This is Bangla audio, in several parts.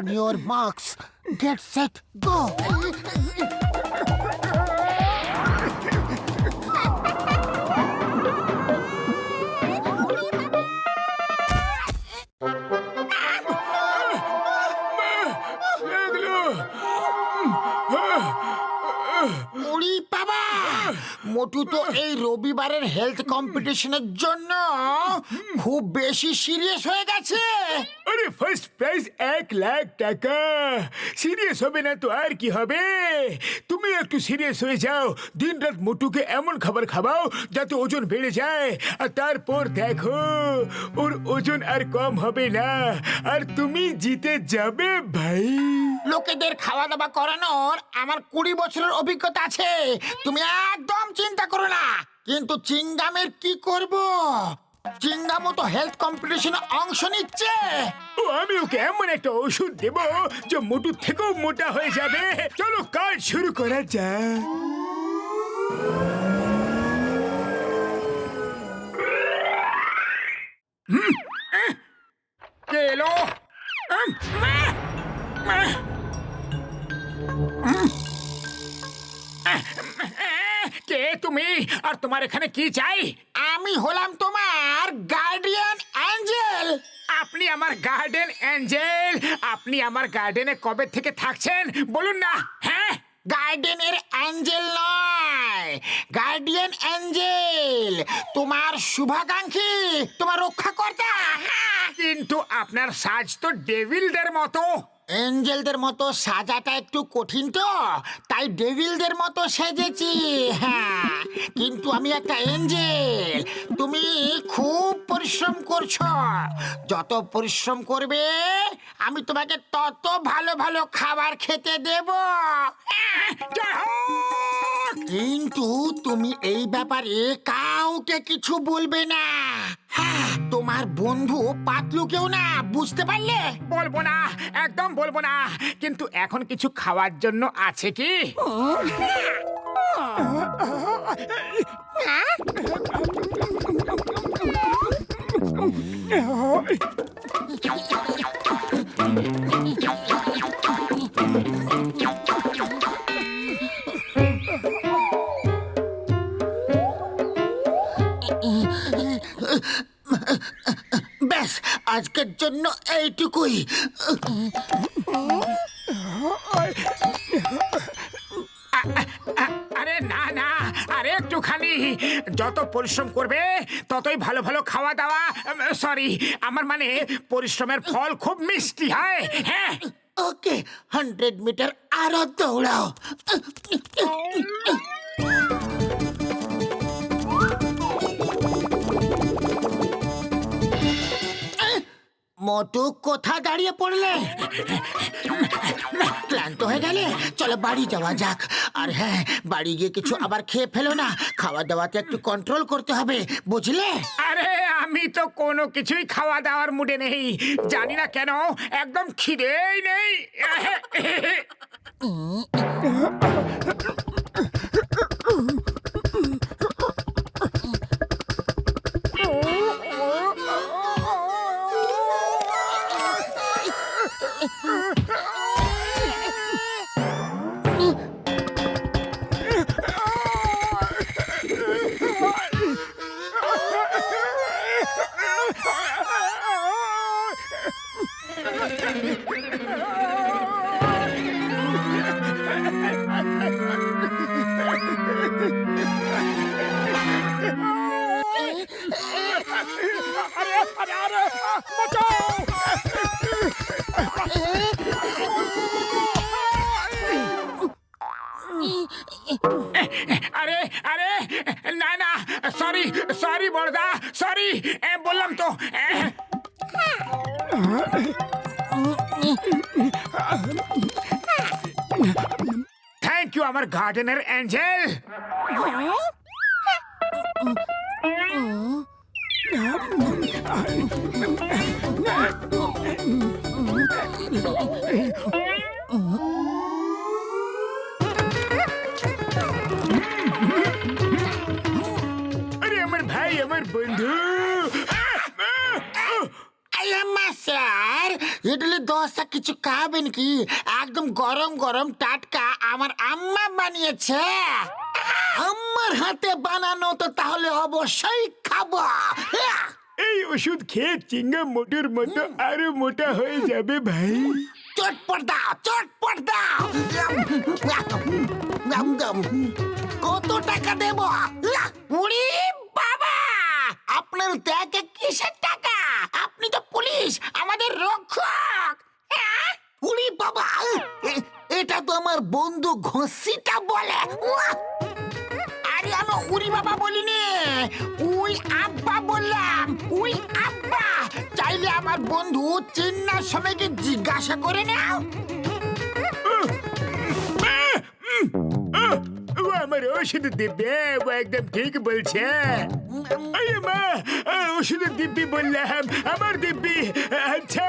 On your marks, get set, go! উড়ি বাবা, মোটু তো এই রবিবারের হেলথ কম্পিটিশনের জন্য খুব বেশি সিরিয়াস হয়ে গেছে। আরে ফার্স্ট প্রাইজ 1,00,000 টাকা। সিরিয়াস হবে না তো আর কি হবে? তুমি একটু সিরিয়াস হয়ে যাও, দিনরাত মোটুকে এমন খাবার খাওয়াও যাতে ওজন বেড়ে যায়, আর তারপর দেখো ওর ওজন আর কম হবে না, আর তুমি জিতে যাবে ভাই। লোকেদের খাওয়া দাওয়া করানোর আমার 20 বছরের অভিজ্ঞতা আছে, তুমি একদম চিন্তা করো না। কিন্তু চিঙ্গামের কি করব? চিঙ্গামও তো হেলথ কম্পিটিশনে অংশ নিচ্ছে। ও আমি ওকে এমন একটা ওষুধ দেব যে মোটুর থেকেও মোটা হয়ে যাবে। চলো কাজ শুরু করা যাক। কে এলো? কে তুমি, আর তোমার এখানে কি চাই? আমি হলাম তোমার গার্ডিয়ান অ্যাঞ্জেল। আপনি আমার গার্ডেন অ্যাঞ্জেল? আপনি আমার গার্ডেনে কবে থেকে থাকছেন বলুন না। হ্যাঁ, গার্ডেনের অ্যাঞ্জেল নয়, গার্ডিয়ান অ্যাঞ্জেল, তোমার শুভাকাঙ্ক্ষী, তোমার রক্ষাকর্তা। কিন্তু আপনার সাজ তো ডেভিলদের মতো। এঞ্জেলদের মতো সাজাটা একটু কঠিন তো, তাই ডেভিলদের মতো সেজেছি। হ্যাঁ, কিন্তু আমি একটা এঞ্জেল। তুমি খুব পরিশ্রম করছো, যত পরিশ্রম করবে আমি তোমাকে তত ভালো ভালো খাবার খেতে দেব। কিন্তু তুমি এই ব্যাপারে কাউকে কিছু বলবে না। হ্যাঁ, তোমার বন্ধু পাতলুকেও না, বুঝতে পারলে? বলবো না, একদম বলবো না। কিন্তু এখন কিছু খাওয়ার জন্য আছে কি? ব্যাস, আজকের জন্য এইটুকুই। আরে না না, আরে একটুখানি। যত পরিশ্রম করবে ততই ভালো ভালো খাওয়া দাওয়া, সরি আমার মানে পরিশ্রমের ফল খুব মিষ্টি হয়। হ্যাঁ, ওকে, 100 মিটার আরো দৌড়াও। মোটু, কোথা দাঁড়িয়ে পড়লে? ক্লান্ত হয়ে গেলে? চলো বাড়ি যাওয়া যাক। আর হ্যাঁ, বাড়ি গিয়ে কিছু আবার খেয়ে ফেলো না, খাওয়া দাওয়াতে একটু কন্ট্রোল করতে হবে, বুঝলে? আরে আমি তো কোনো কিছুই খাওয়া দাওয়ার মুডে নেই, জানি না কেন, একদম খিদেই নেই। আরে আরে না না, সরি সরি বড়দা, সরি, বললাম তো। থ্যাংক ইউ আমার গার্ডেনের অ্যাঞ্জেল। আরে আমার ভাই, আমার বন্ধু। স্যার, ইডলি 10 কিছু খাবেন কি? একদম গরম গরম টাটকা আমার আম্মা বানিয়েছে। আম্মার হাতে বানানো তো তাহলে অবশ্যই খাবো। এই ওষুধ খেয়ে চিংগাম মোটর মতো আরো মোটা হয়ে যাবে ভাই। চটপট দাও, চটপট দাও। কত টাকা দেব? উড়ি বাবা, আপনার দেখে কিসের টাকা? আপনি তো পুলিশ, আমাদের রক্ষক। উড়ি বাবা, এটা তো আমার বন্ধু ঘষিটা বলে। আরে আমি উড়ি বাবা বলিনি, উই আব্বা বললাম। উই আব্বা, চাইলে আমার বন্ধু চিন্নার সময়কে জিজ্ঞাসা করে নাও। ও আমার ওষুধ দিবে, ও একদম ঠিক বলছে। আরে মা, ওষুধ দিব্যি বললাম, আমার দিব্যি। আচ্ছা,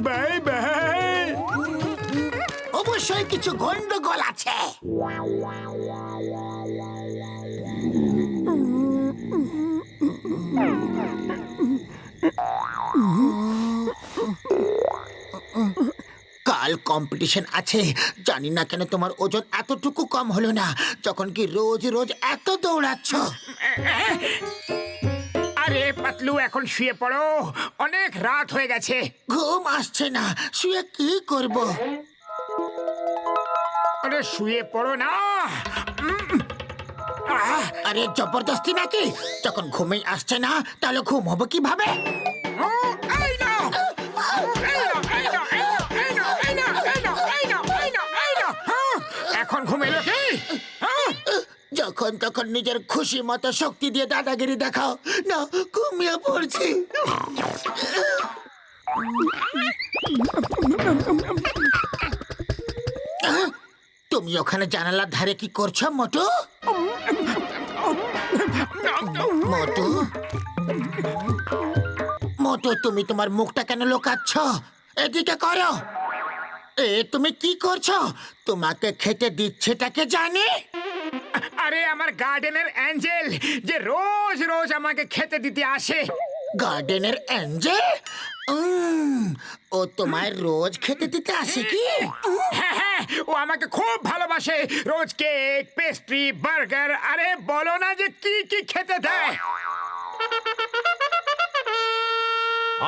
বাই বাই। অবশ্যই কিছু গন্ডগোল আছে। কাল কম্পিটিশন আছে, জানি না কেন তোমার ওজন এতটুকু কম হলো না, যখন কি রোজ রোজ এত দৌড়াচ্ছ। আরে পাতলু, এখন শুয়ে পড়ো, অনেক রাত হয়ে গেছে। ঘুম আসছে না, শুয়ে কি করব? আরে শুয়ে পড়ো না। আরে জবরদস্তি নাকি? যখন ঘুমেই আসছে না তাহলে ঘুম হবে কিভাবে? এখন ঘুমেলো কি? যখন তখন নিজের খুশি মতো শক্তি দিয়ে দাদাগিরি দেখাও না, ঘুমিয়ে পড়ছি। তুমি ওখানে জানালার ধারে কি করছো মোটু? মোটু, মোটু, তুমি তোমার মুখটা কেন লুকাচ্ছ? এদিকে করো। তুমি কি করছো? তোমাকে খেতে দিচ্ছেটাকে জানি। আরে আমার গার্ডেনের অ্যাঞ্জেল, যে রোজ রোজ আমাকে খেতে দিতে আসে। গার্ডেনের অ্যাঞ্জেল? ও তোমায় রোজ খেতে দিতে আসে কি? হ্যাঁ হ্যাঁ, ও আমাকে খুব ভালোবাসে। রোজ কেক, পেস্ট্রি, বার্গার, আরে বলো না যে কি কি খেতে দেয়।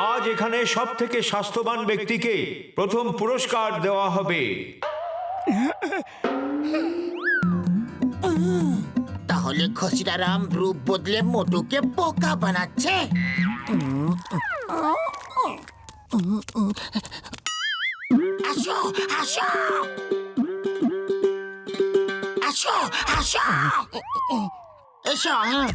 আজ এখানে সব থেকে স্বাস্থ্যবান ব্যক্তিকে প্রথম পুরস্কার দেওয়া হবে। তাহলে খসিরারাম রূপ বদলে মোটুকে বোকা বানাচ্ছে। আসো আসো আসো আসো, এসো। হ্যাঁ,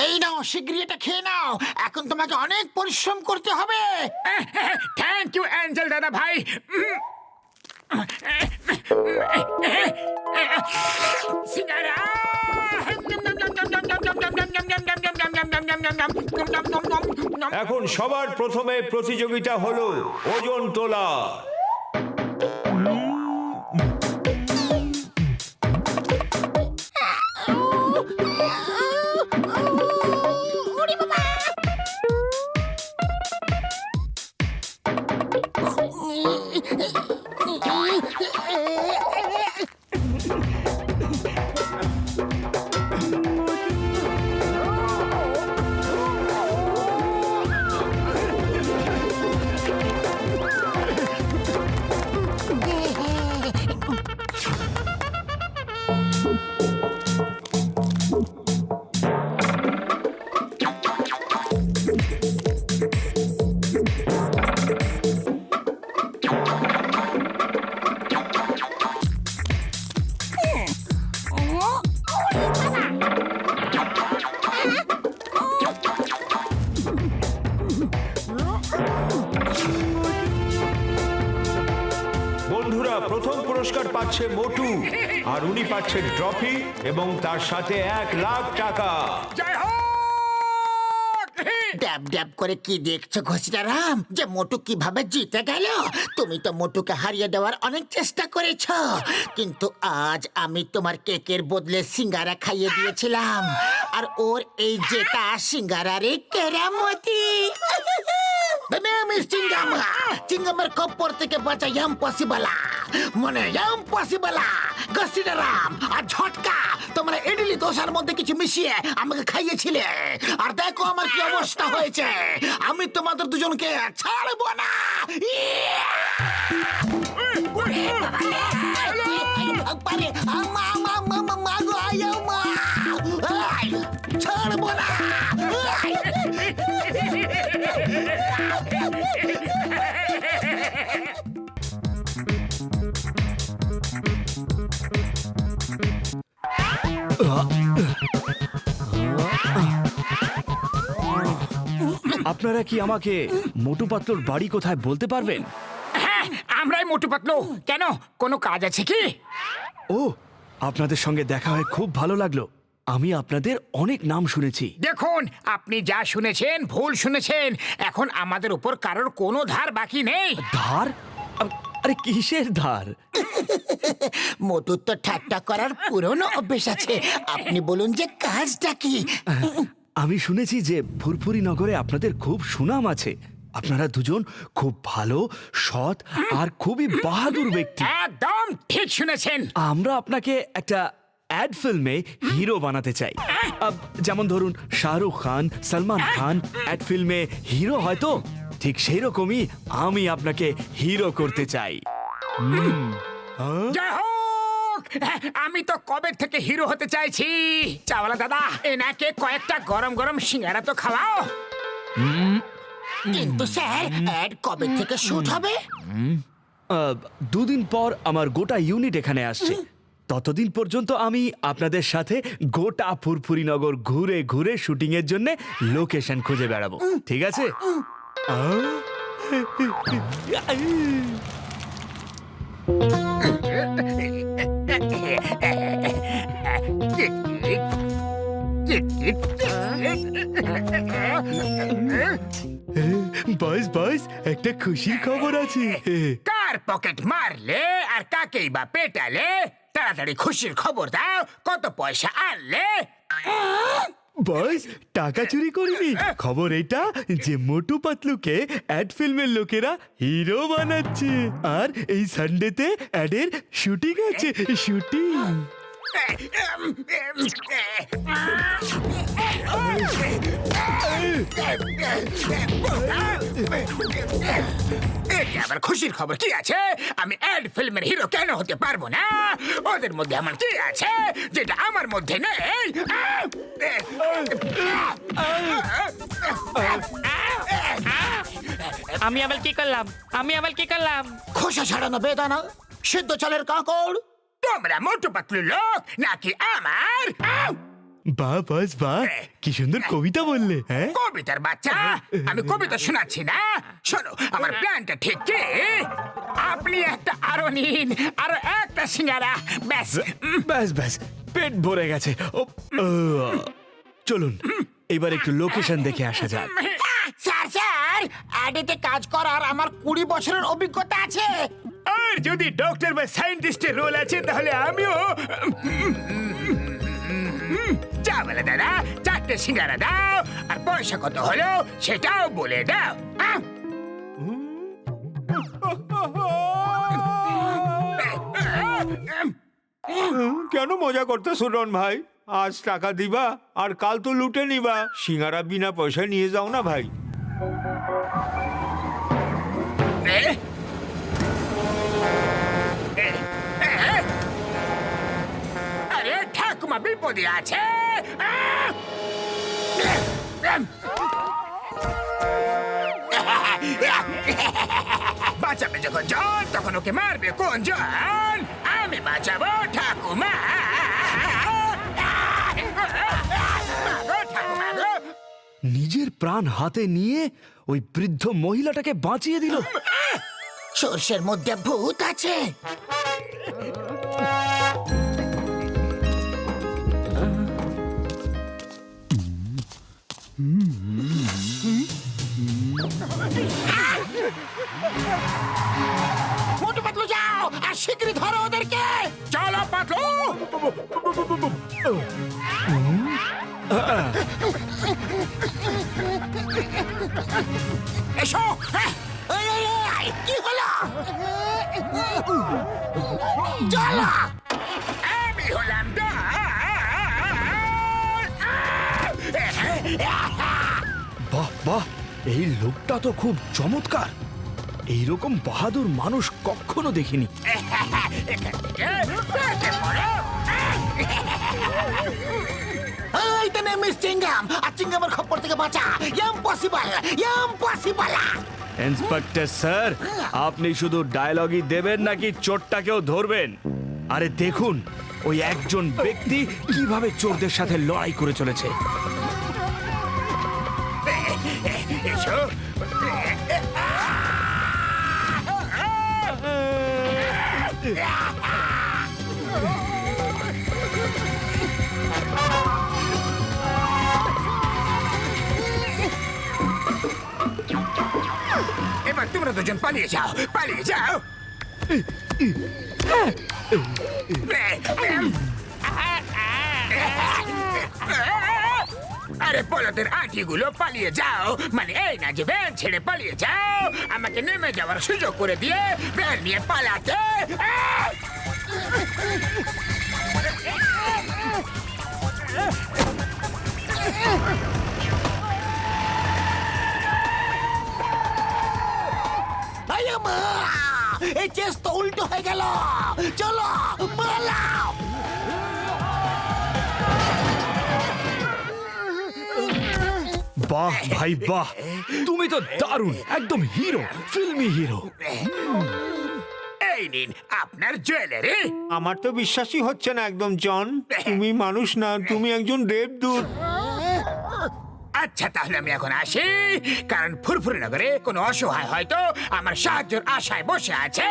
এই নাও, শিগগিরই এটা খেয়ে নাও, এখন তোমাকে অনেক পরিশ্রম করতে হবে। থ্যাংক ইউ অ্যাঞ্জেল দাদা ভাই। সিঙ্গারা। এখন সবার প্রথমে প্রতিযোগিতা হলো ওজন তোলা। বন্ধুরা, প্রথম পুরস্কার পাচ্ছে মোটু, আর উনি পাচ্ছেন ট্রফি এবং তার সাথে 1,00,000 টাকা। জয় হোক। ড্যাব ড্যাব করে কি দেখছো ঘসিরারাম, যে মোটু কিভাবে জিতে গেল? তুমি তো মোটুকে হারিয়ে দেওয়ার অনেক চেষ্টা করেছ, কিন্তু আজ আমি তোমার কেকের বদলে সিঙ্গারা খাইয়ে দিয়েছিলাম, আর ওর এই জেতা সিঙ্গারারে কেরামতি। The name is চিঙ্গাম। চিঙ্গামের খপ্পর থেকে বাঁচা ইম্পসিবল, মানে ইম্পসিবল। গসিডারাম আর ঝটকা তোমরা ইডলি দোসার মধ্যে কিছু মিশিয়ে আমাকে খাইয়েছিলে, আর দেখো আমার কি অবস্থা হয়েছে। আমি তোমাদের দুজনকে ছাড়বো না। ছাড়বো না। আপনারা কি আমাকে মোটু পাতলুর বাড়ি কোথায় বলতে পারবেন? হ্যাঁ, আমরাই মোটু পাতলু। কেন, কোনো কাজ আছে কি? ও, আপনাদের সঙ্গে দেখা হয়ে খুব ভালো লাগলো। আমি আপনাদের অনেক নাম শুনেছি। দেখুন, আপনি যা শুনেছেন ভুল শুনেছেন। এখন আমাদের উপর কারোর কোনো ধার বাকি নেই। ধার? আরে কিসের ধার? মোটুর তো ঠাট্টা করার পুরনো অভ্যেস আছে। আপনি বলুন যে কাজটা কি? আমি শুনেছি যে ফুরফুরি নগরে আপনাদের খুব সুনাম আছে। আপনারা দুজন খুব ভালো, সৎ আর খুবই বাহাদুর ব্যক্তি। একদম ঠিক শুনেছেন। আমরা আপনাকে একটা অ্যাড ফিল্মে হিরো বানাতে চাই। যেমন ধরুন শাহরুখ খান, সালমান খান অ্যাড ফিল্মে হিরো হয়তো ঠিক সেই রকমই আমি আপনাকে হিরো করতে চাই। জয় হোক! আমি তো কবে থেকে হিরো হতে চাইছি। চাওয়ালা দাদা, এনাকে কয়েকটা গরম গরম সিঙ্গারা তো খাওয়াও। কিন্তু স্যার, অ্যাড কবে থেকে শুট হবে? দুদিন পর আমার গোটা ইউনিট এখানে আসছে। ততদিন পর্যন্ত আমি আপনাদের সাথে গোটা ফুরফুরি নগর ঘুরে ঘুরে শুটিং এর জন্য লোকেশন খুঁজে বেড়াবো, ঠিক আছে? বস বস, একটা খুশির খবর আছে। কার পকেট মারলে আর কাকেই বা পেটালে? তাড়াতাড়ি খুশির খবর দাও। কত পয়সা আনলে? বস, টাকা চুরি করিনি। খবর এটা যে মোটু পাতলুকে অ্যাড ফিল্মের লোকেরা হিরো বানাচ্ছে, আর এই সানডেতে অ্যাডের শুটিং আছে। শুটিং এতে আবার খুশির খবর কি আছে? আমি অ্যাড ফিল্মের হিরো কেন হতে পারবো না? ওদের মধ্যে এমন কি আছে যেটা আমার মধ্যে নেই? আমি আবার কি করলাম? আমি আবার কি করলাম? খোসা ছাড়ানো বেদানা, সিদ্ধ চালের কাঁকড়। তোমরা মোটু পাতলু লোক নাকি আমার? বাহ বস বাহ, কি সুন্দর কবিতা বললে। হ্যাঁ, কবিতার বাচ্চা, আমি কবিতা শোনাচ্ছি না। শোনো, আমার প্ল্যানটা ঠিক কি? আপনি একটা আরো নিন, আরো একটা সিঙ্গারা, ব্যাস। ব্যাস ব্যাস, পেট ভরে গেছে। ও, চলুন এবার একটু লোকেশন দেখে আসা যাক। স্যার স্যার, অ্যাডেতে কাজ করার আমার 20 বছরের অভিজ্ঞতা আছে। আর যদি ডক্টর বা সায়েন্টিস্টের রোল আছে তাহলে আমিও। যা বলে দাদা, 4টে সিঙ্গারা দাও, আর পয়সা কত হলো সেটাও বলে দাও। কেন মজা করতে সুরন ভাই? আজ টাকা দিবা আর কাল তো লুটে নিবা। সিঙ্গারা বিনা পয়সায় নিয়ে যাও না ভাই। আরে ঠাকুমা বিপদে আছে। বাঁচাবে যখন জন, তখন ওকে মারবে কোন জন? আমি বাঁচাবো ঠাকুমা। ঠাকুমা গো, নিজের প্রাণ হাতে নিয়ে ওই বৃদ্ধ মহিলাটাকে বাঁচিয়ে দিল। সর্ষের মধ্যে ভূত আছে। মোটু পাতলু যাও আর শিগগিরই ধরো ওদেরকে। চলো পাতলু। এসো, কি হলো? চলো। আমি হলাম বাহ বাহ, এই লোকটা তো খুব চমৎকার। এইরকম বাহাদুর মানুষ কখনো দেখিনি। এইটা নে মিস চিংগাম, আর চিংগামের খপ্পর থেকে বাঁচা। Impossible, impossible. ইন্সপেক্টর স্যার, আপনি শুধু ডায়লগই দেবেন নাকি চোরটাকেও ধরবেন? আরে দেখুন, ওই একজন ব্যক্তি কিভাবে চোরদের সাথে লড়াই করে চলেছে। এসো। এবার তোমরা দুজন পালিয়ে যাও, পালিয়ে যাও। আরে বলদের আঁটিগুলো পালিয়ে যাও, মানে এই না যে ভ্যান ছেড়ে পালিয়ে যাও, আমাকে নেমে যাওয়ার সুযোগ করে দিয়ে ভ্যান নিয়ে পালাতে। এই চেস তো উল্টো হয়ে গেল। চলো পালাও। বাহ ভাই বাহ, তুমি তো দারুণ, একদম হিরো, ফিল্মি হিরো। এই নিন আপনার জুয়েলারি। আমার তো বিশ্বাসই হচ্ছে না একদম জন, তুমি মানুষ না, তুমি একজন দেবদূত। আচ্ছা তাহলে আমি এখন আসি, কারণ ফুরফুরি নগরে কোনো অসহায় হয়তো আমার সাহায্যের আশায় বসে আছে।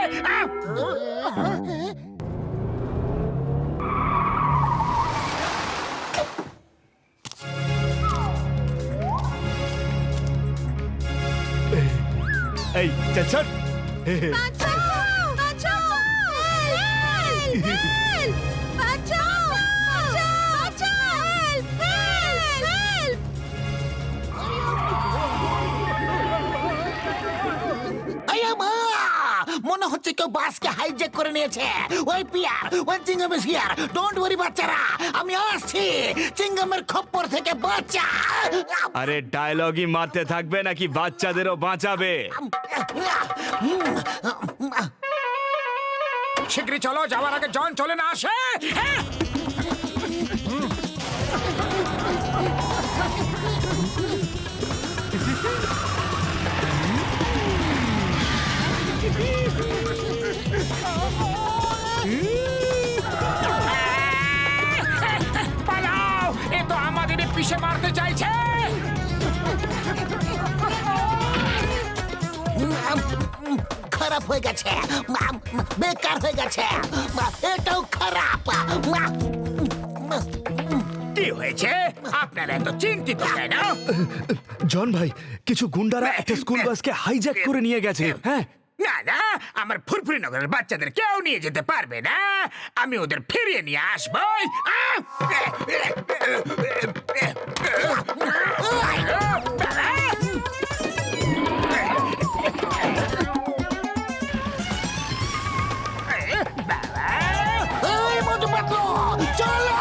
এই চল। বাঁচাও! বাঁচাও! হেল্প! হেল্প! বাঁচাও! বাঁচাও! হেল্প! হেল্প! মনে হচ্ছে কেউ বাসকে হাইজ্যাক করে নিয়েছে। ওই পিয়ার, ওই চিংগাম ইজ হিয়ার। ডোন্ট ওয়ারি বাচ্চারা, আমি আসছি। চিংগামের খপ্পর থেকে বাঁচা। আরে ডায়লগই মারতে থাকবে নাকি বাচ্চাদেরও বাঁচাবে? শীঘ্রই চলো, যাওয়ার আগে জন চলে না আসে। হ্যাঁ? পালাও, এ তো আমাদের পিছে মারতে চাইছে। খারাপ হয়ে গেছে, বেকার হয়ে গেছে। এটাও খারাপ। কি হয়েছে? আপনারা এত চিন্তিত কেন? জন ভাই, কিছু গুন্ডারা একটা স্কুল বাসকে হাইজ্যাক করে নিয়ে গেছে। হ্যাঁ, না না, আমার ফুরফুরি নগরের বাচ্চাদের কেউ নিয়ে যেতে পারবে না। আমি ওদের ফিরিয়ে নিয়ে আসবই। এই মোটু পাতলু, চলো।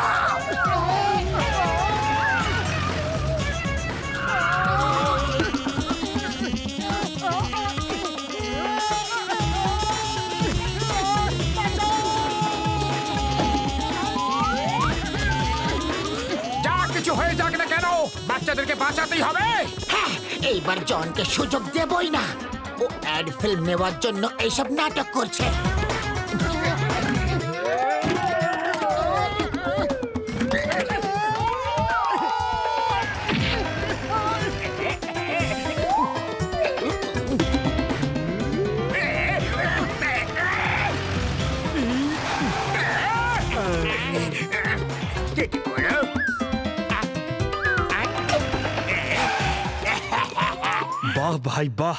যা কিছু হয়ে যাক না কেন, বাচ্চাদেরকে বাঁচাতেই হবে। হ্যাঁ, এইবার জনকে সুযোগ দেবই না। ও অ্যাড ফিল্ম নেওয়ার জন্য এইসব নাটক করছে। বাহ ভাই বাহ,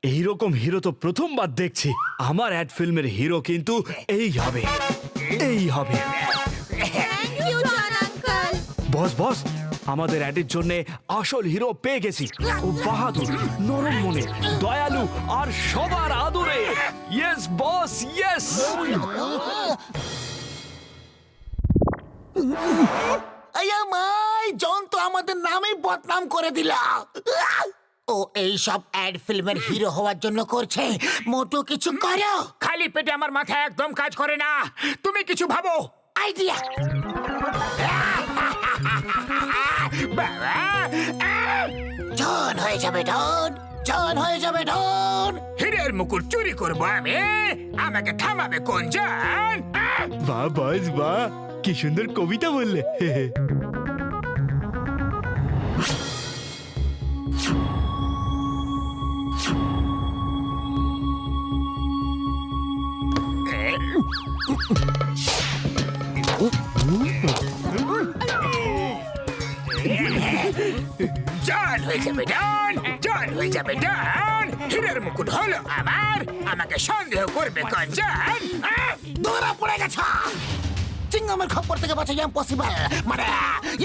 এইরকম হিরো তো প্রথমবার দেখছি। আমার অ্যাড ফিল্মের হিরো কিন্তু এই হবে, এই হবে। Thank you John uncle. Boss boss, আমাদের অ্যাডের জন্য আসল হিরো পেয়ে গেছি। ও বাহাদুর, নরম মনে, দয়ালু আর সবার আদরে। Yes boss, yes. মাই জন তো আমাদের নামেই বদনাম করে দিল। ও এই সব অ্যাড ফিল্মের হিরো হওয়ার জন্য করছে। মোটু কিছু করো। খালি পেটে আমার মাথা একদম কাজ করে না, তুমি কিছু ভাবো। আইডিয়া। বাবা, জন হয়ে যাবে ডন, জন হয়ে যাবে ডন। হীরের মুকুট চুরি করবো আমি, আমাকে থামাবে কোন জন? বাহ বস বাহ, কি সুন্দর কবিতা বললে। জন হয়ে যাবে ডন, জন হয়ে যাবে ডন। হীরের মুকুট হলো আমার, আমাকে সন্দেহ করবে কোন জন? ধরা পড়ে গেছ। চিংগামের খপ্পর থেকে বাঁচা ইম্পসিবল, মানে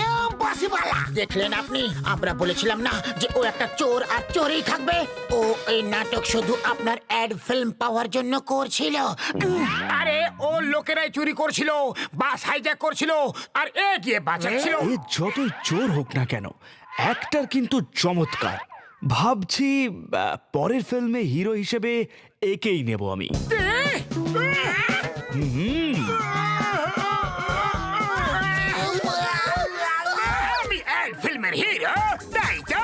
ইম্পসিবল। দেখলেন আপনি, আমরা বলেছিলাম না যে ও একটা চোর আর চোরই থাকবে। ও এই নাটক শুধু আপনার অ্যাড ফিল্ম পাওয়ার জন্য করছিল। আরে ও লোকেরাই চুরি করছিল, বাস হাইজ্যাক করছিল, আর এ গিয়ে বাঁচাচ্ছিল। এ যতই চোর হোক না কেন, অ্যাক্টর কিন্তু চমৎকার। ভাবছি পরের ফিল্মে হিরো হিসেবে একেই নেব আমি। আমি অ্যাড ফিল্মের হিরো, তাই তো?